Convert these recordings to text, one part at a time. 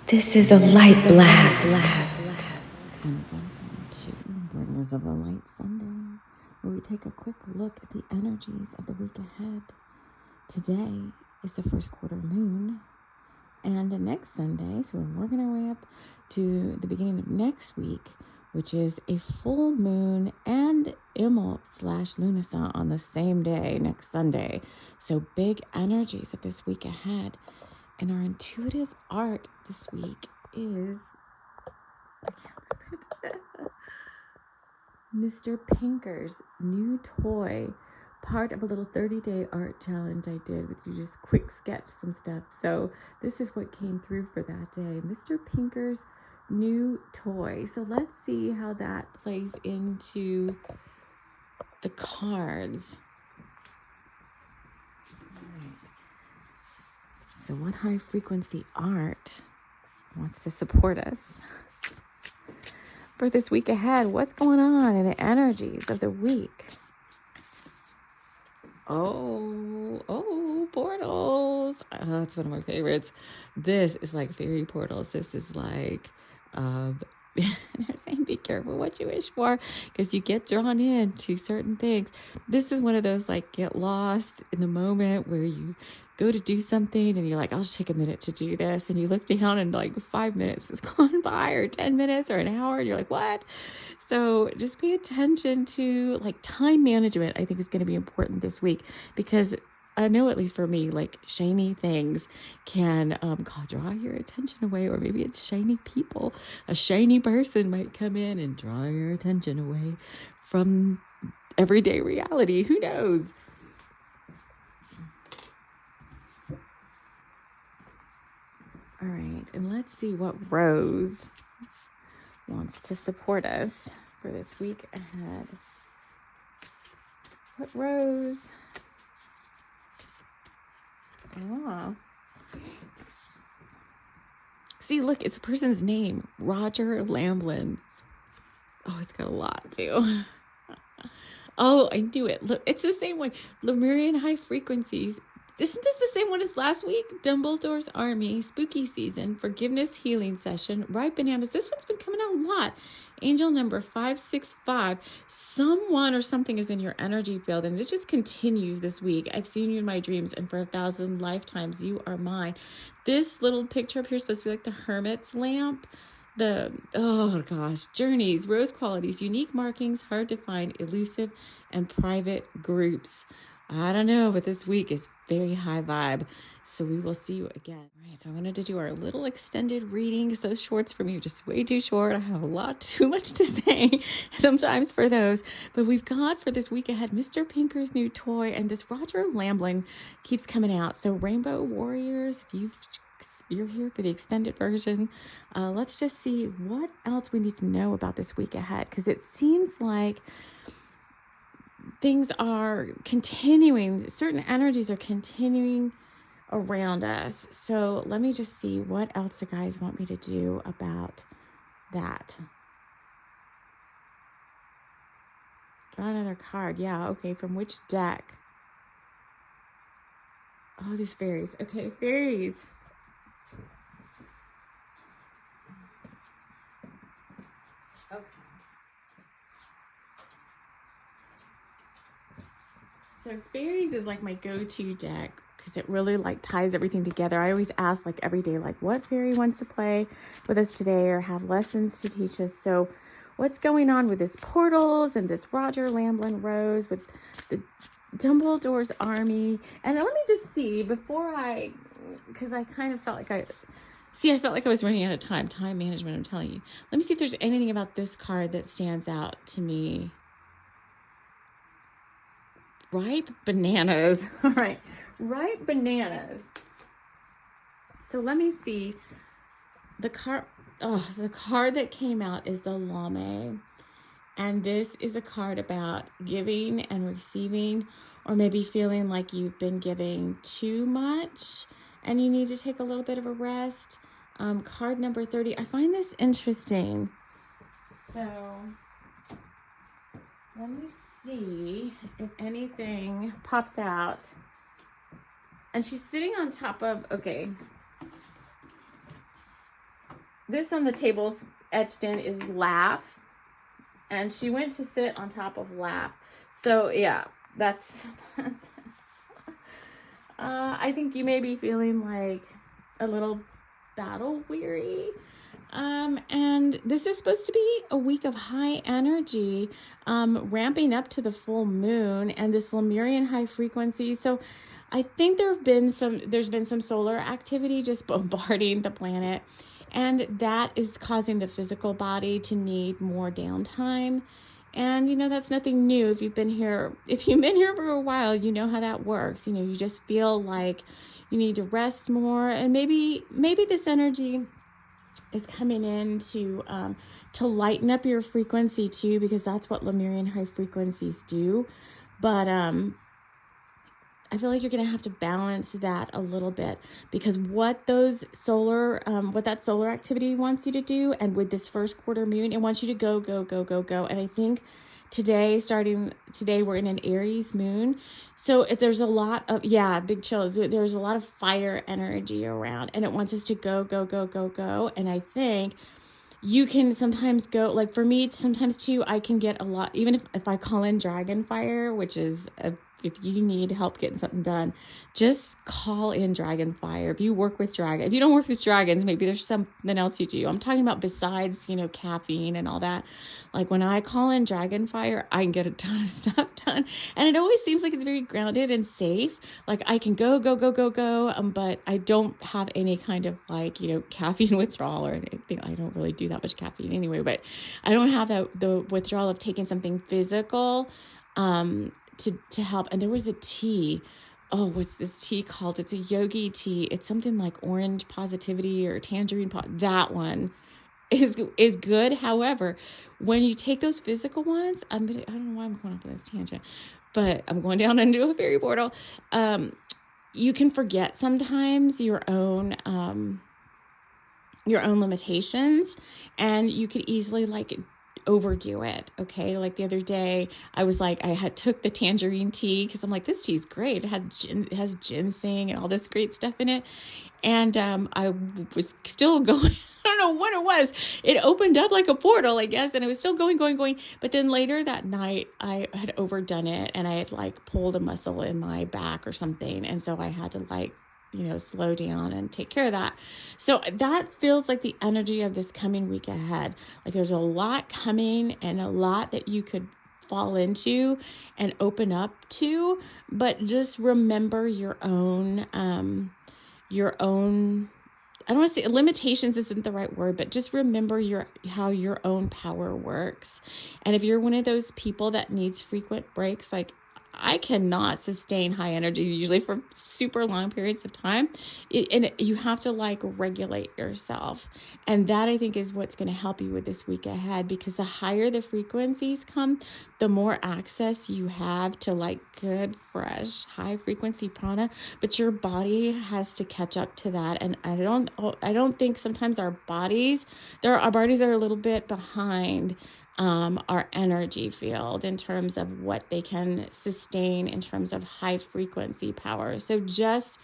This is a light blast. And welcome to Bringers of the Light Sunday, where we take a quick look at the energies of the week ahead. Today is the first quarter moon, and the next Sunday, so we're working our way up to the beginning of next week, which is a full moon and Imbolc/Lunasa on the same day, next Sunday. So big energies of this week ahead. And our intuitive art this week is Mr. Pinker's new toy, part of a little 30-day art challenge I did with you, just quick sketch some stuff. So this is what came through for that day, Mr. Pinker's new toy. So let's see how that plays into the cards. So what high frequency art wants to support us for this week ahead? What's going on in the energies of the week? Oh, portals. That's one of my favorites. This is like fairy portals. This is like, they're saying be careful what you wish for, because you get drawn into certain things. This is one of those like get lost in the moment where you go to do something and you're like, I'll just take a minute to do this. And you look down and like 5 minutes has gone by, or 10 minutes or an hour. And you're like, what? So just pay attention to like time management. I think is going to be important this week, because I know, at least for me, like shiny things can draw your attention away, or maybe it's shiny people. A shiny person might come in and draw your attention away from everyday reality. Who knows? All right, and let's see what Rose wants to support us for this week ahead. What Rose? Ah. See, look, it's a person's name, Roger Lamblin. Oh, it's got a lot too. Oh, I knew it. Look, it's the same one. Lemurian high frequencies. Isn't this the same one as last week? Dumbledore's Army, Spooky Season, Forgiveness Healing Session, Ripe Bananas. This one's been coming out a lot. Angel number 565. Someone or something is in your energy field, and it just continues this week. I've seen you in my dreams, and for 1,000 lifetimes, you are mine. This little picture up here is supposed to be like the Hermit's lamp. Journeys, rose qualities, unique markings, hard to find, elusive, and private groups. I don't know, but this week is very high vibe. So we will see you again. All right, so I wanted to do our little extended readings. Those shorts for me are just way too short. I have too much to say sometimes for those. But we've got for this week ahead, Mr. Pinker's new toy, and this Roger Lamblin keeps coming out. So Rainbow Warriors, if you're here for the extended version, let's just see what else we need to know about this week ahead, because it seems like things are continuing, certain energies are continuing around us. So let me just see what else the guys want me to do about that. Draw another card. Yeah, okay, from which deck? Oh, these fairies. Okay, fairies. Okay. So fairies is like my go-to deck, because it really like ties everything together. I always ask like every day, like what fairy wants to play with us today or have lessons to teach us. So what's going on with this portals and this Roger Lamblin Rose with the Dumbledore's Army? And let me just see before because I kind of felt like I felt like I was running out of time management, I'm telling you. Let me see if there's anything about this card that stands out to me. Ripe bananas. All right. Ripe bananas. So let me see. The card that came out is the Lame. And this is a card about giving and receiving, or maybe feeling like you've been giving too much and you need to take a little bit of a rest. Card number 30. I find this interesting. So let me see if anything pops out. And she's sitting on top of, okay, this on the table's etched in is laugh. And she went to sit on top of laugh. So yeah, that's I think you may be feeling like a little battle weary. And this is supposed to be a week of high energy, ramping up to the full moon and this Lemurian high frequency. So I think there's been some solar activity just bombarding the planet, and that is causing the physical body to need more downtime. And that's nothing new. If you've been here for a while, you know how that works. You just feel like you need to rest more, and maybe this energy is coming in to lighten up your frequency too, because that's what Lemurian high frequencies do. But I feel like you're going to have to balance that a little bit, because what that solar activity wants you to do, and with this first quarter moon, it wants you to go, go, go, go, go. And I think starting today, we're in an Aries moon. So if there's a lot of, big chills. There's a lot of fire energy around, and it wants us to go, go, go, go, go. And I think you can sometimes go, like for me, sometimes too, I can get a lot, even if I call in dragon fire, which is if you need help getting something done, just call in dragon fire. If you don't work with dragons, maybe there's something else you do. I'm talking about besides, caffeine and all that. Like when I call in dragon fire, I can get a ton of stuff done. And it always seems like it's very grounded and safe. Like I can go, go, go, go, go. But I don't have any kind of caffeine withdrawal or anything. I don't really do that much caffeine anyway, but I don't have the withdrawal of taking something physical, to help. And there was a tea. Oh, what's this tea called? It's a yogi tea. It's something like orange positivity or tangerine that one is good. However, when you take those physical ones, I don't know why I'm going off on this tangent, but I'm going down into a fairy portal. You can forget sometimes your own limitations, and you could easily overdo it. Okay. Like the other day I took the tangerine tea because I'm like, this tea's great. It has ginseng and all this great stuff in it. And, I was still going, I don't know what it was. It opened up like a portal, I guess. And it was still going. But then later that night I had overdone it, and I had pulled a muscle in my back or something. And so I had to slow down and take care of that. So that feels like the energy of this coming week ahead. Like there's a lot coming and a lot that you could fall into and open up to, but just remember your own, I don't want to say limitations isn't the right word, but just remember how your own power works. And if you're one of those people that needs frequent breaks, like I cannot sustain high energy usually for super long periods of time. And you have to regulate yourself. And that I think is what's going to help you with this week ahead, because the higher the frequencies come, the more access you have to good, fresh, high frequency prana, but your body has to catch up to that. And I don't think sometimes our bodies are a little bit behind our energy field in terms of what they can sustain in terms of high frequency power. So just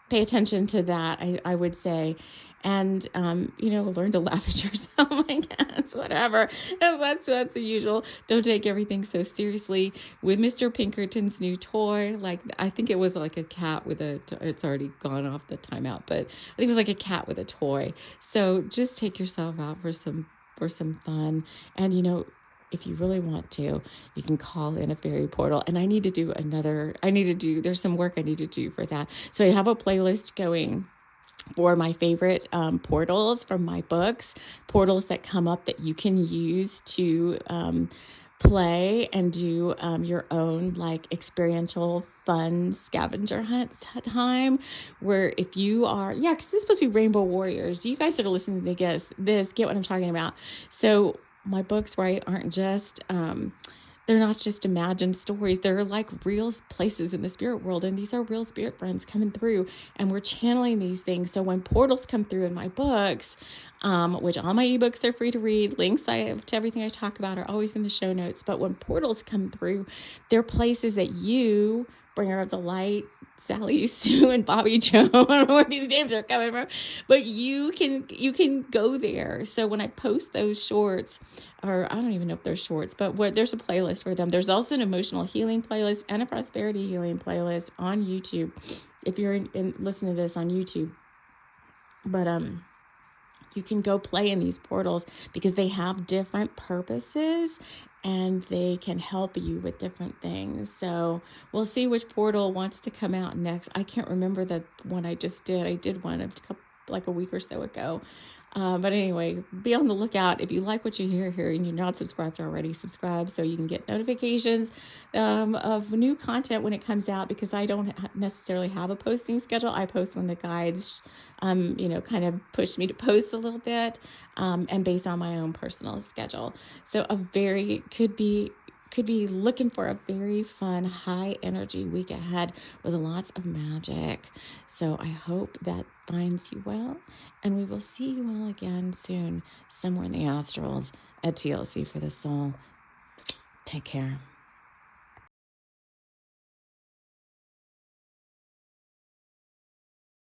pay attention to that, I would say. And, learn to laugh at yourself, I guess, whatever. And that's the usual. Don't take everything so seriously. With Mr. Pinkerton's new toy, I think it was a cat with it's already gone off the timeout, but I think it was a cat with a toy. So just take yourself out for some fun. And if you really want to, you can call in a fairy portal. And there's some work I need to do for that. So I have a playlist going for my favorite portals from my books, portals that come up that you can use to play and do your own experiential fun scavenger hunt time, where if you are because this is supposed to be Rainbow Warriors, you guys that are listening to this get what I'm talking about. So my books, right, aren't just they're not just imagined stories. They're real places in the spirit world. And these are real spirit friends coming through, and we're channeling these things. So when portals come through in my books, which all my ebooks are free to read, links I have to everything I talk about are always in the show notes. But when portals come through, they're places that you bringer of the light, Sally Sue and Bobby Joe. I don't know where these names are coming from, but you can go there. So when I post those shorts, or I don't even know if they're shorts, but there's a playlist for them. There's also an emotional healing playlist and a prosperity healing playlist on YouTube. If you're listening to this on YouTube, but you can go play in these portals because they have different purposes and they can help you with different things. So we'll see which portal wants to come out next. I can't remember the one I just did. I did one like a week or so ago. But anyway, be on the lookout. If you like what you hear here and you're not subscribed already, subscribe so you can get notifications of new content when it comes out, because I don't necessarily have a posting schedule. I post when the guides, kind of push me to post a little bit, and based on my own personal schedule. So could be looking for a very fun, high energy week ahead with lots of magic. So I hope that finds you well, and we will see you all again soon, somewhere in the astrals at TLC for the Soul. Take care.